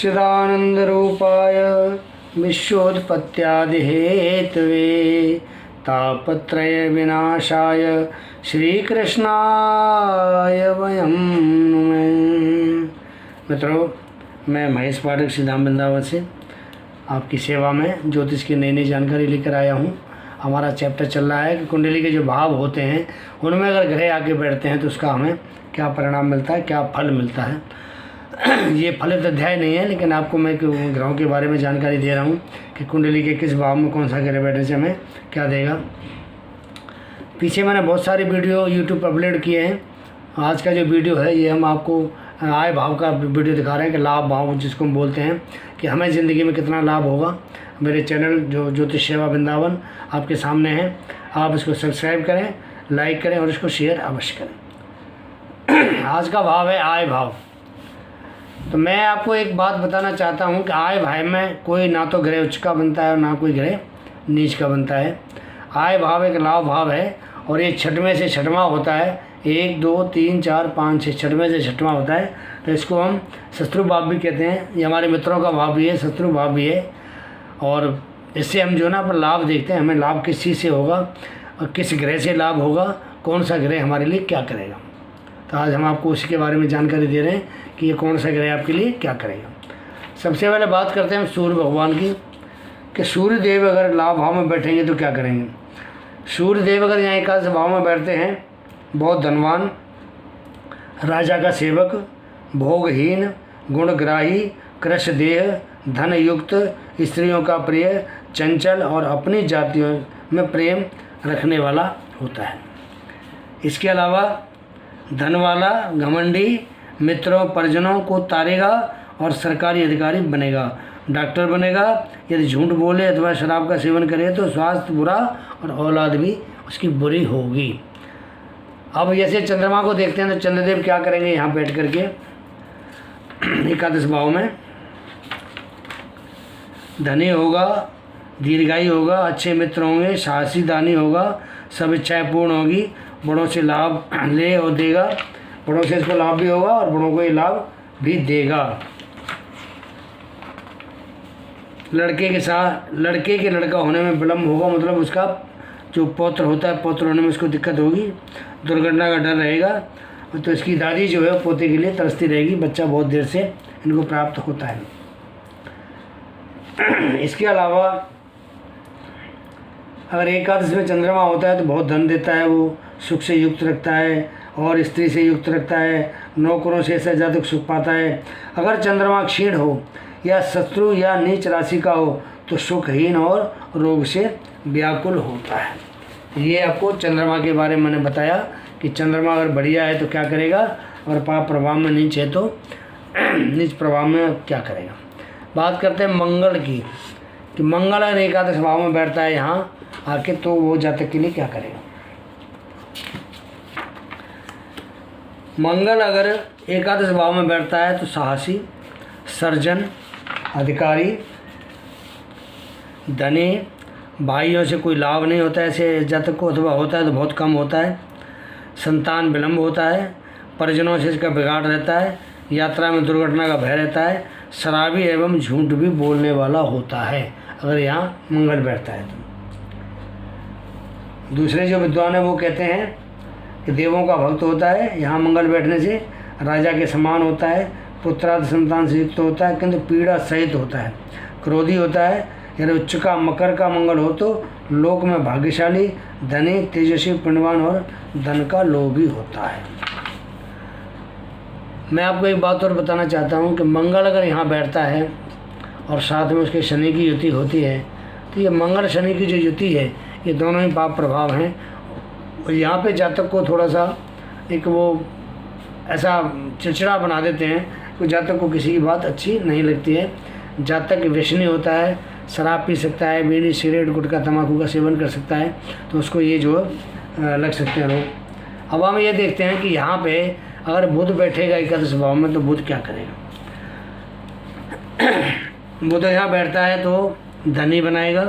सच्चिदानंदरूपाय विश्वोत्पत्त्यादिहेतवे तापत्रय विनाशाय श्रीकृष्णाय वयं नमः। मित्रों, मैं महेश पाठक श्रीधाम वृंदावन से आपकी सेवा में ज्योतिष की नई नई जानकारी लेकर आया हूँ। हमारा चैप्टर चल रहा है कि कुंडली के जो भाव होते हैं उनमें अगर ग्रह आके बैठते हैं तो उसका हमें क्या परिणाम मिलता है, क्या फल मिलता है। ये फलित अध्याय नहीं है, लेकिन आपको मैं ग्रहों के बारे में जानकारी दे रहा हूँ कि कुंडली के किस भाव में कौन सा ग्रह बैठने से हमें क्या देगा। पीछे मैंने बहुत सारी वीडियो यूट्यूब पर अपलोड किए हैं। आज का जो वीडियो है ये हम आपको आय भाव का वीडियो दिखा रहे हैं कि लाभ भाव जिसको हम बोलते हैं कि हमें ज़िंदगी में कितना लाभ होगा। मेरे चैनल जो ज्योतिष सेवा वृंदावन आपके सामने है, आप इसको सब्सक्राइब करें, लाइक करें और इसको शेयर अवश्य करें। आज का भाव है आय भाव। तो मैं आपको एक बात बताना चाहता हूँ कि आय भाव में कोई ना तो ग्रह उच्च का बनता है और ना कोई ग्रह नीच का बनता है। आय भाव एक लाभ भाव है और ये छठवें से छठवां होता है। 1 2 3 4 5 6 छठवें से छठवां होता है। तो इसको हम शत्रु भाव भी कहते हैं। ये हमारे मित्रों का भाव भी है, शत्रु भाव भी है। और इससे हम जो ना पर लाभ देखते हैं, हमें लाभ किस चीज़ से होगा और किस ग्रह से लाभ होगा, कौन सा ग्रह हमारे लिए क्या करेगा। तो आज हम आपको उसी के बारे में जानकारी दे रहे हैं कि ये कौन सा ग्रह आपके लिए क्या करेगा। सबसे पहले बात करते हैं सूर्य भगवान की कि सूर्य देव अगर लाभ भाव में बैठेंगे तो क्या करेंगे। सूर्य देव अगर यहाँ एकादश भाव में बैठते हैं, बहुत धनवान, राजा का सेवक, भोगहीन, गुणग्राही, कृश देह, धन युक्त, स्त्रियों का प्रिय, चंचल और अपनी जातियों में प्रेम रखने वाला होता है। इसके अलावा धन वाला, घमंडी, मित्रों परिजनों को तारेगा और सरकारी अधिकारी बनेगा, डॉक्टर बनेगा। यदि झूठ बोले अथवा शराब का सेवन करे तो स्वास्थ्य बुरा और औलाद भी उसकी बुरी होगी। अब जैसे चंद्रमा को देखते हैं तो चंद्रदेव क्या करेंगे यहाँ बैठ करके एकादश भाव में। धनी होगा, दीर्घायु होगा, अच्छे मित्र होंगे, साहसी दानी होगा, सब इच्छाएं पूर्ण होगी, बड़ों से लाभ ले और देगा, बड़ों से इसको लाभ भी होगा और बड़ों को ये लाभ भी देगा। लड़के के साथ लड़के के लड़का होने में विलम्ब होगा, मतलब उसका जो पौत्र होता है पौत्र होने में उसको दिक्कत होगी, दुर्घटना का डर रहेगा। तो इसकी दादी जो है पोते के लिए तरसती रहेगी, बच्चा बहुत देर से इनको प्राप्त होता है। इसके अलावा अगर एकादश में चंद्रमा होता है तो बहुत धन देता है, वो सुख से युक्त रखता है और स्त्री से युक्त रखता है, नौकरों से ऐसा जातक सुख पाता है। अगर चंद्रमा क्षीण हो या शत्रु या नीच राशि का हो तो सुखहीन और रोग से व्याकुल होता है। ये आपको चंद्रमा के बारे में मैंने बताया कि चंद्रमा अगर बढ़िया है तो क्या करेगा, अगर पाप प्रभाव में नीच है तो नीच प्रभाव में क्या करेगा। बात करते हैं मंगल की कि मंगल अगर एकादश भाव में बैठता है यहाँ आके तो वो जातक के लिए क्या करेगा। मंगल अगर एकादश भाव में बैठता है तो साहसी, सर्जन, अधिकारी, धनी, भाइयों से कोई लाभ नहीं होता है ऐसे जातक को, अथवा होता है तो बहुत कम होता है। संतान विलंब होता है, परिजनों से इसका बिगाड़ रहता है, यात्रा में दुर्घटना का भय रहता है, शराबी एवं झूठ भी बोलने वाला होता है अगर यहाँ मंगल बैठता है तो। दूसरे जो विद्वान है वो कहते हैं कि देवों का भक्त होता है, यहाँ मंगल बैठने से राजा के समान होता है, पुत्रादि संतान से युक्त होता है, किंतु पीड़ा सहित होता है, क्रोधी होता है। यदि उच्च का मकर का मंगल हो तो लोक में भाग्यशाली, धनी, तेजस्वी, पुण्यवान और धन का लोभी होता है। मैं आपको एक बात और बताना चाहता हूँ कि मंगल अगर यहाँ बैठता है और साथ में उसके शनि की युति होती है तो ये मंगल शनि की जो युति है ये दोनों ही पाप प्रभाव हैं। और यहाँ पे जातक को थोड़ा सा एक वो ऐसा चिड़चिड़ा बना देते हैं कि जातक को किसी की बात अच्छी नहीं लगती है। जातक व्यसनी होता है, शराब पी सकता है, बीड़ी, सिगरेट, गुटखा, तम्बाकू का सेवन कर सकता है, तो उसको ये जो लग सकते हैं रोग। अब हम ये देखते हैं कि यहाँ पे अगर बुध बैठेगा एकादश भाव में तो बुध क्या करेगा। बुध यहाँ बैठता है तो धनी बनाएगा,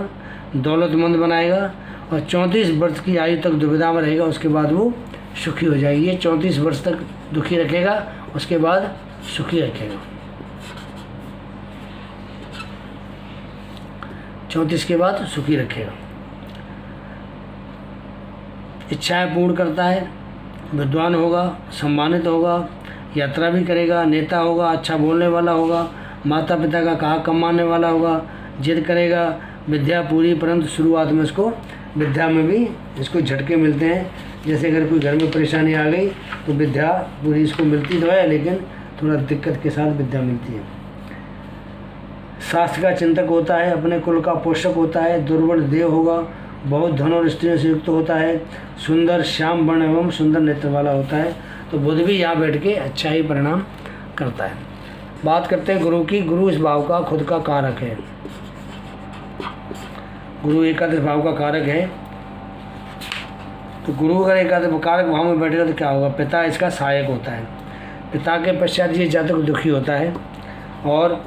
दौलतमंद बनाएगा और 34 वर्ष की आयु तक दुविधा में रहेगा, उसके बाद वो सुखी हो जाएगी। ये 34 वर्ष तक दुखी रखेगा, उसके बाद सुखी रखेगा। 34 के बाद सुखी रखेगा। इच्छाएं पूर्ण करता है, विद्वान होगा, सम्मानित होगा, यात्रा भी करेगा, नेता होगा, अच्छा बोलने वाला होगा, माता पिता का कहा कमाने वाला होगा, जिद करेगा, विद्या पूरी, परंतु शुरुआत में इसको विद्या में भी इसको झटके मिलते हैं। जैसे अगर कोई घर में परेशानी आ गई तो विद्या पूरी इसको मिलती तो है, लेकिन थोड़ा दिक्कत के साथ विद्या मिलती है। शास्त्र का चिंतक होता है, अपने कुल का पोषक होता है, दुर्बल देह होगा, बहुत धन और स्त्रियों से युक्त होता है, सुंदर श्याम वर्ण एवं सुंदर नेत्र वाला होता है। तो बुध भी यहाँ बैठ के अच्छा ही परिणाम करता है। बात करते हैं गुरु की। गुरु इस भाव का खुद का कारक है। गुरु एकादश भाव का कारक है। तो गुरु अगर एकादश कारक भाव में बैठेगा तो क्या होगा? पिता इसका सहायक होता है। पिता के पश्चात ये जातक दुखी होता है और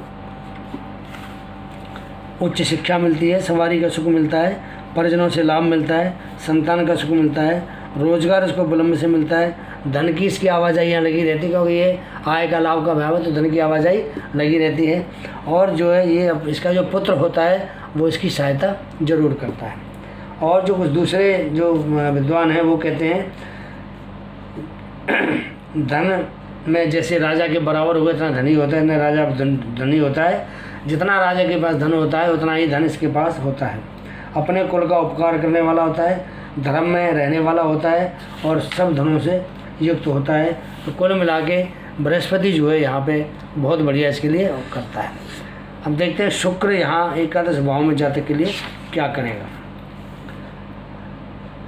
उच्च शिक्षा मिलती है, सवारी का सुख मिलता है, परिजनों से लाभ मिलता है, संतान का सुख मिलता है, रोजगार इसको विलम्ब से मिलता है, धन की इसकी आवाजाही यहाँ लगी रहती है, क्योंकि ये आय का लाभ का भाव है तो धन की आवाजाही लगी रहती है। और जो है ये इसका जो पुत्र होता है वो इसकी सहायता जरूर करता है। और जो कुछ दूसरे जो विद्वान हैं वो कहते हैं धन में जैसे राजा के बराबर हुए इतना धनी होता है, इतना राजा धनी होता है, जितना राजा के पास धन होता है उतना ही धन इसके पास होता है। अपने कुल का उपकार करने वाला होता है, धर्म में रहने वाला होता है और सब धनों से युक्त होता है। तो कुल मिला के बृहस्पति जो है यहाँ पे बहुत बढ़िया इसके लिए करता है। अब देखते हैं शुक्र यहाँ एकादश भाव में जातक के लिए क्या करेगा।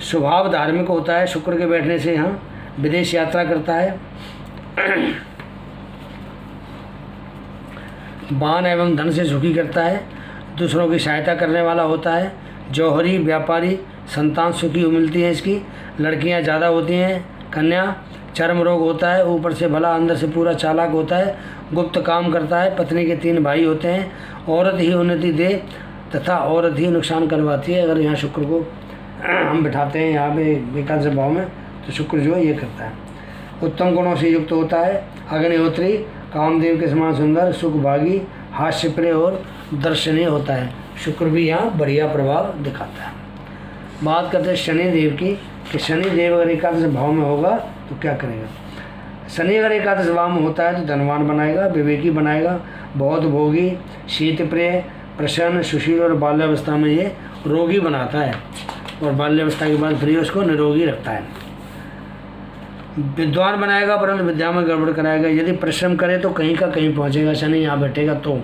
स्वभाव धार्मिक होता है, शुक्र के बैठने से यहाँ विदेश यात्रा करता है, वाहन एवं धन से सुखी करता है, दूसरों की सहायता करने वाला होता है, जौहरी व्यापारी, संतान सुखी मिलती है इसकी, लड़कियां ज़्यादा होती हैं, कन्या चर्म रोग होता है, ऊपर से भला अंदर से पूरा चालाक होता है, गुप्त काम करता है, पत्नी के 3 भाई होते हैं, औरत ही उन्नति दे तथा औरत ही नुकसान करवाती है। अगर यहाँ शुक्र को हम बिठाते हैं यहाँ पे एकादश भाव में तो शुक्र जो है ये करता है। उत्तम गुणों से युक्त होता है, अग्निहोत्री, कामदेव के समान सुंदर, सुखभागी, हास्य प्रिय और दर्शनीय होता है। शुक्र भी यहाँ बढ़िया प्रभाव दिखाता है। बात करते हैं शनिदेव की कि शनिदेव अगर एकादश भाव में होगा तो क्या करेगा। शनि अगर एकादश भाव में होता है तो धनवान बनाएगा, विवेकी बनाएगा, बहुत भोगी, शीत प्रिय, प्रसन्न, सुशील और बाल्यावस्था में ये रोगी बनाता है और बाल्यावस्था के बाद फिर उसको निरोगी रखता है। विद्वान बनाएगा परंतु विद्या में गड़बड़ कराएगा। यदि परिश्रम करे तो कहीं का कहीं पहुंचेगा, शनि यहाँ बैठेगा तो।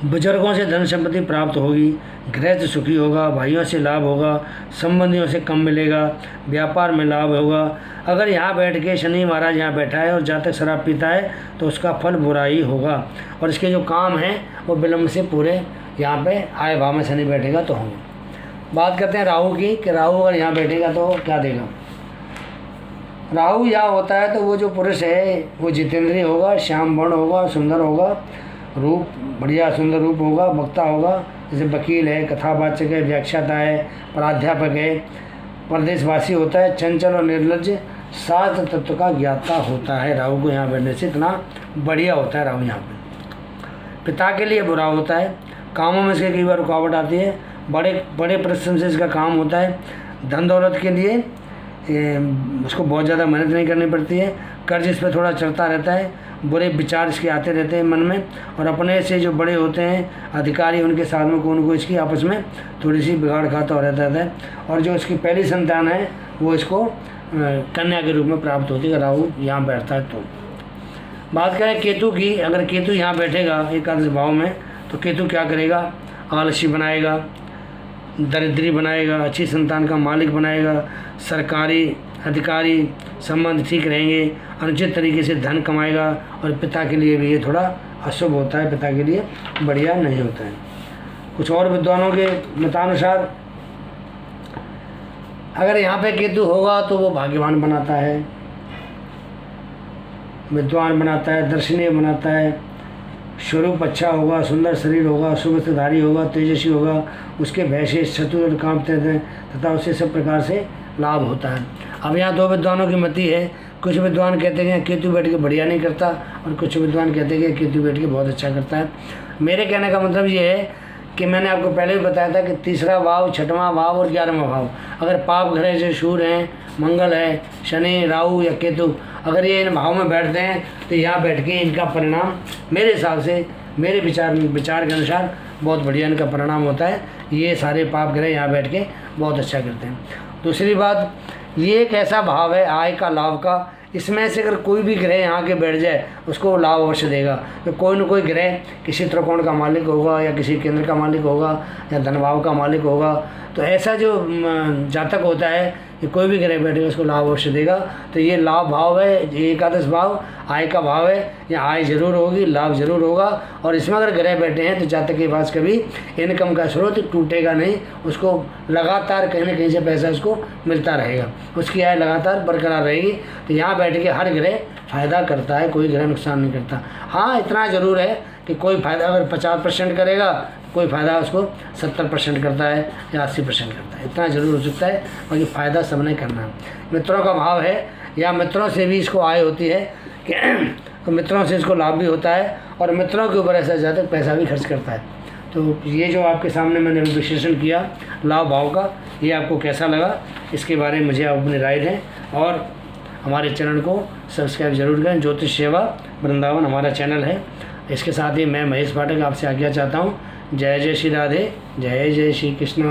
बुजुर्गों से धन संपत्ति प्राप्त होगी, गृहस्थ सुखी होगा, भाइयों से लाभ होगा, संबंधियों से कम मिलेगा, व्यापार में लाभ होगा। अगर यहाँ बैठ के शनि महाराज यहाँ बैठा है और जातक शराब पीता है तो उसका फल बुरा ही होगा और इसके जो काम हैं वो विलम्ब से पूरे यहाँ पे आय भाव में शनि बैठेगा तो होंगे। बात करते हैं राहु की कि राहु अगर यहाँ बैठेगा तो क्या देगा। राहु यहाँ होता है तो वो जो पुरुष है वो जितेंद्रिय होगा, श्याम वर्ण होगा, सुंदर होगा, रूप बढ़िया सुंदर रूप होगा, वक्ता होगा, जैसे वकील है, कथावाचक है, व्याख्याता है, प्राध्यापक है, प्रदेशवासी होता है, चंचल और निर्लज्ज, शास्त्र तत्व का ज्ञाता होता है। राहु को यहाँ बैठने से इतना बढ़िया होता है राहु यहाँ पे। पिता के लिए बुरा होता है, कामों में इसके कई बार रुकावट आती है, बड़े परिश्रम से इसका काम होता है, धन दौलत के लिए उसको बहुत ज़्यादा मेहनत नहीं करनी पड़ती है, कर्ज इस पर थोड़ा चढ़ता रहता है, बुरे विचार इसके आते रहते हैं मन में और अपने से जो बड़े होते हैं अधिकारी उनके साथ में कौन को इसकी आपस में थोड़ी सी बिगाड़ खाता रहता है। और जो इसकी पहली संतान है वो इसको कन्या के रूप में प्राप्त होती है राहु यहाँ बैठता है तो। बात करें केतु की, अगर केतु यहाँ बैठेगा एकादश भाव में तो केतु क्या करेगा, आलसी बनाएगा, दरिद्री बनाएगा, अच्छी संतान का मालिक बनाएगा, सरकारी अधिकारी संबंध ठीक रहेंगे, अनुचित तरीके से धन कमाएगा और पिता के लिए भी ये थोड़ा अशुभ होता है, पिता के लिए बढ़िया नहीं होता है। कुछ और विद्वानों के मतानुसार अगर यहाँ पे केतु होगा तो वो भाग्यवान बनाता है, विद्वान बनाता है, दर्शनीय बनाता है, स्वरूप अच्छा होगा, सुंदर शरीर होगा, सुबहधारी होगा, तेजस्वी होगा, उसके भय से चतुर और कांपते हैं तथा उसे सब प्रकार से लाभ होता है। अब यहाँ दो विद्वानों की मति है। कुछ विद्वान कहते हैं केतु बैठ के बढ़िया नहीं करता, और कुछ विद्वान कहते हैं कि केतु बैठ के बहुत अच्छा करता है। मेरे कहने का मतलब ये है कि मैंने आपको पहले भी बताया था कि तीसरा भाव, छठवां भाव और 11वां भाव, अगर पाप ग्रह जैसे सूर्य हैं, मंगल है, शनि, राहु या केतु, अगर ये इन भाव में बैठते हैं तो यहाँ बैठ के इनका परिणाम मेरे हिसाब से, मेरे विचार के अनुसार बहुत बढ़िया इनका परिणाम होता है। ये सारे पाप ग्रह यहाँ बैठ के बहुत अच्छा करते हैं। दूसरी बात, ये एक ऐसा भाव है आय का, लाभ का, इसमें से अगर कोई भी ग्रह यहाँ के बैठ जाए उसको लाभ अवश्य देगा। तो कोई न कोई ग्रह किसी त्रिकोण का मालिक होगा, या किसी केंद्र का मालिक होगा, या धनभाव का मालिक होगा। तो ऐसा जो जातक होता है कि कोई भी ग्रह बैठेगा उसको लाभ अवश्य देगा। तो ये लाभ भाव है, ये एकादश भाव आय का भाव है। या आय जरूर होगी, लाभ जरूर होगा। और इसमें अगर ग्रह बैठे हैं तो जातक के पास कभी इनकम का स्रोत टूटेगा नहीं, उसको लगातार कहीं ना कहीं से पैसा उसको मिलता रहेगा, उसकी आय लगातार बरकरार रहेगी। तो यहाँ बैठ के हर ग्रह फ़ायदा करता है, कोई ग्रह नुकसान नहीं करता। हाँ, इतना ज़रूर है कि कोई फ़ायदा अगर 50% करेगा, कोई फ़ायदा उसको 70% करता है या 80% करता है, इतना ज़रूर हो सकता है। बाकी फ़ायदा सबने करना है। मित्रों का भाव है, या मित्रों से भी इसको आय होती है कि तो मित्रों से इसको लाभ भी होता है, और मित्रों के ऊपर ऐसा ज़्यादा पैसा भी खर्च करता है। तो ये जो आपके सामने मैंने विश्लेषण किया लाभ भाव का, ये आपको कैसा लगा, इसके बारे में मुझे आप अपनी राय दें, और हमारे चैनल को सब्सक्राइब जरूर करें। ज्योतिष सेवा वृंदावन हमारा चैनल है। इसके साथ ही मैं महेश पाठक आपसे आज्ञा चाहता हूँ। जय जय श्री राधे, जय जय श्री कृष्ण।